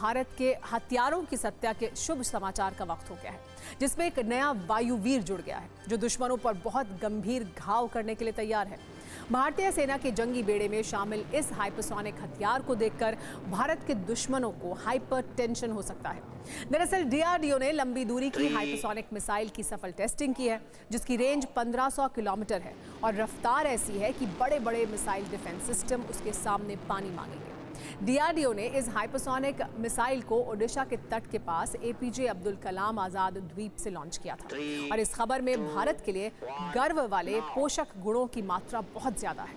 भारत के हथियारों की सत्या के शुभ समाचार का वक्त हो गया है, जिसमें एक नया वायुवीर जुड़ गया है जो दुश्मनों पर बहुत गंभीर घाव करने के लिए तैयार है। भारतीय सेना के जंगी बेड़े में शामिल इस हाइपरसोनिक हथियार को देखकर भारत के दुश्मनों को हाइपर टेंशन हो सकता है। दरअसल डीआरडीओ ने लंबी दूरी की हाइपरसोनिक मिसाइल की सफल टेस्टिंग की है, जिसकी रेंज 1500 किलोमीटर है और रफ्तार ऐसी है कि बड़े बड़े मिसाइल डिफेंस सिस्टम उसके सामने पानी मांगेंगे। डीआरडीओ ने इस हाइपरसोनिक मिसाइल को ओडिशा के तट के पास एपीजे अब्दुल कलाम आजाद द्वीप से लॉन्च किया था और इस खबर में भारत के लिए गर्व वाले पोषक गुणों की मात्रा बहुत ज्यादा है।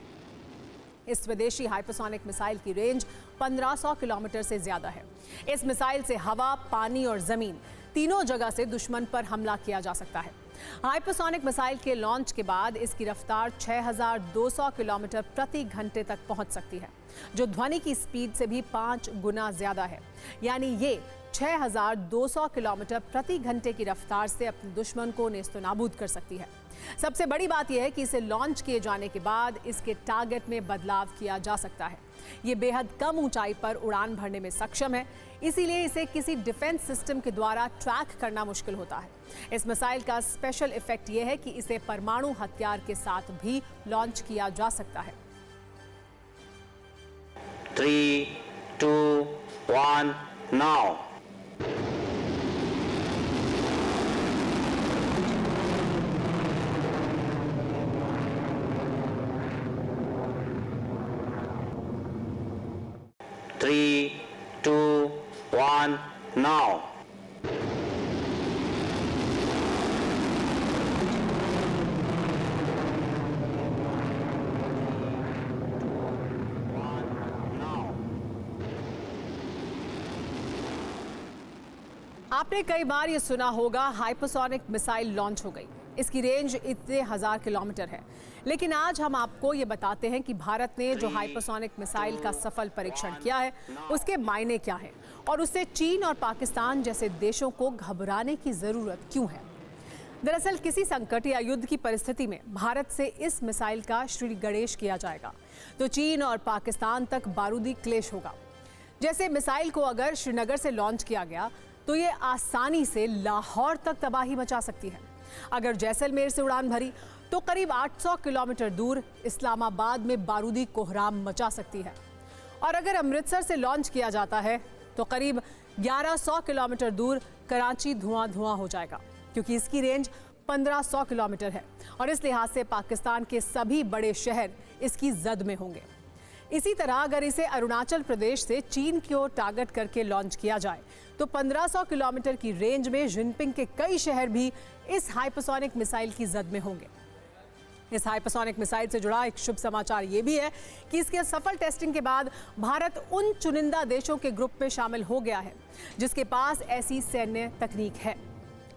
इस स्वदेशी हाइपरसोनिक मिसाइल की रेंज 1500 किलोमीटर से ज्यादा है। इस मिसाइल से हवा, पानी और जमीन तीनों जगह से दुश्मन पर हमला किया जा सकता है। हाइपरसोनिक मिसाइल के लॉन्च के बाद इसकी रफ्तार 6200 किलोमीटर प्रति घंटे तक पहुंच सकती है, जो ध्वनि की स्पीड से भी 5 गुना ज्यादा है। यानी ये 6200 किलोमीटर प्रति घंटे की रफ्तार से अपने दुश्मन को नेस्तनाबूद कर सकती है। सबसे बड़ी बात यह है कि इसे लॉन्च किए जाने के बाद इसके टारगेट में बदलाव किया जा सकता है। ये बेहद कम ऊंचाई पर उड़ान भरने में सक्षम है, इसीलिए इसे किसी डिफेंस सिस्टम के द्वारा ट्रैक करना मुश्किल होता है। इस मिसाइल का स्पेशल इफेक्ट यह है कि इसे परमाणु हथियार के साथ भी लॉन्च किया जा सकता है। 3, 2, 1, now. Three, two, one, now. आपने कई बार ये सुना होगा हाइपरसोनिक मिसाइल लॉन्च हो गई, इसकी रेंज इतने 1000 किलोमीटर है। लेकिन आज हम आपको ये बताते हैं कि भारत ने जो हाइपरसोनिक मिसाइल का सफल परीक्षण किया है उसके मायने क्या हैं और उससे चीन और पाकिस्तान जैसे देशों को घबराने की जरूरत क्यों है। दरअसल किसी संकट या युद्ध की परिस्थिति में भारत से इस मिसाइल का श्री गणेश किया जाएगा तो चीन और पाकिस्तान तक बारूदी क्लेश होगा। जैसे मिसाइल को अगर श्रीनगर से लॉन्च किया गया तो ये आसानी से लाहौर तक तबाही मचा सकती है। अगर जैसलमेर से उड़ान भरी तो करीब 800 किलोमीटर दूर इस्लामाबाद में बारूदी कोहराम मचा सकती है और अगर अमृतसर से लॉन्च किया जाता है तो करीब 1100 किलोमीटर दूर कराची धुआं धुआं हो जाएगा, क्योंकि इसकी रेंज 1500 किलोमीटर है और इस लिहाज से पाकिस्तान के सभी बड़े शहर इसकी जद में होंगे। इसी तरह अगर इसे अरुणाचल प्रदेश से चीन की ओर टारगेट करके लॉन्च किया जाए तो 1500 किलोमीटर की रेंज में जिनपिंग के कई शहर भी इस हाइपरसोनिक मिसाइल की जद में होंगे। इस हाइपरसोनिक मिसाइल से जुड़ा एक शुभ समाचार ये भी है कि इसके सफल टेस्टिंग के बाद भारत उन चुनिंदा देशों के ग्रुप में शामिल हो गया है जिसके पास ऐसी सैन्य तकनीक है।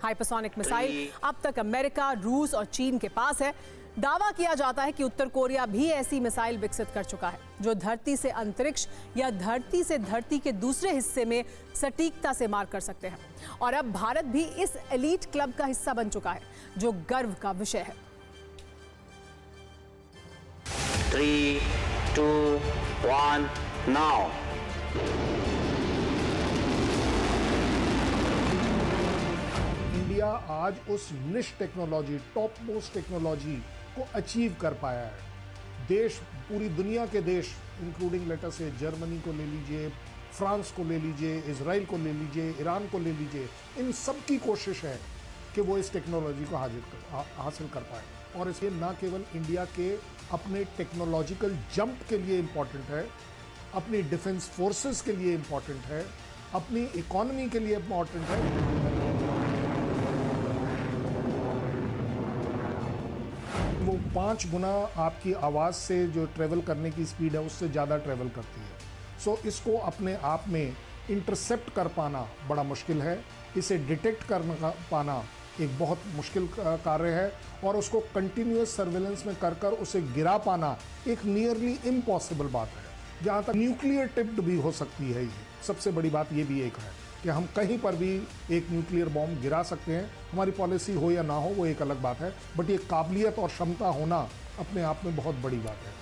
हाइपरसोनिक मिसाइल अब तक अमेरिका, रूस और चीन के पास है। दावा किया जाता है कि उत्तर कोरिया भी ऐसी मिसाइल विकसित कर चुका है जो धरती से अंतरिक्ष या धरती से धरती के दूसरे हिस्से में सटीकता से मार कर सकते हैं और अब भारत भी इस एलीट क्लब का हिस्सा बन चुका है, जो गर्व का विषय है। 3, 2, 1, now. इंडिया आज उस निश टेक्नोलॉजी, टॉप मोस्ट टेक्नोलॉजी को अचीव कर पाया है। देश, पूरी दुनिया के देश इंक्लूडिंग लेटर से जर्मनी को ले लीजिए, फ्रांस को ले लीजिए, इजराइल को ले लीजिए, ईरान को ले लीजिए, इन सब की कोशिश है कि वो इस टेक्नोलॉजी को हासिल कर पाए। और इसलिए न केवल इंडिया के अपने टेक्नोलॉजिकल जंप के लिए इम्पॉर्टेंट है, अपनी डिफेंस फोर्सेस के लिए इम्पॉर्टेंट है, अपनी इकोनॉमी के लिए इम्पॉर्टेंट है। वो 5 गुना आपकी आवाज़ से जो ट्रेवल करने की स्पीड है उससे ज़्यादा ट्रेवल करती है। सो इसको अपने आप में इंटरसेप्ट कर पाना बड़ा मुश्किल है, इसे डिटेक्ट कर पाना एक बहुत मुश्किल कार्य है और उसको कंटिन्यूअस सर्वेलेंस में कर उसे गिरा पाना एक नियरली इम्पॉसिबल बात है। जहाँ तक न्यूक्लियर टिप्ड भी हो सकती है, ये सबसे बड़ी बात ये भी एक है कि हम कहीं पर भी एक न्यूक्लियर बॉम्ब गिरा सकते हैं। हमारी पॉलिसी हो या ना हो वो एक अलग बात है, बट ये काबिलियत और क्षमता होना अपने आप में बहुत बड़ी बात है।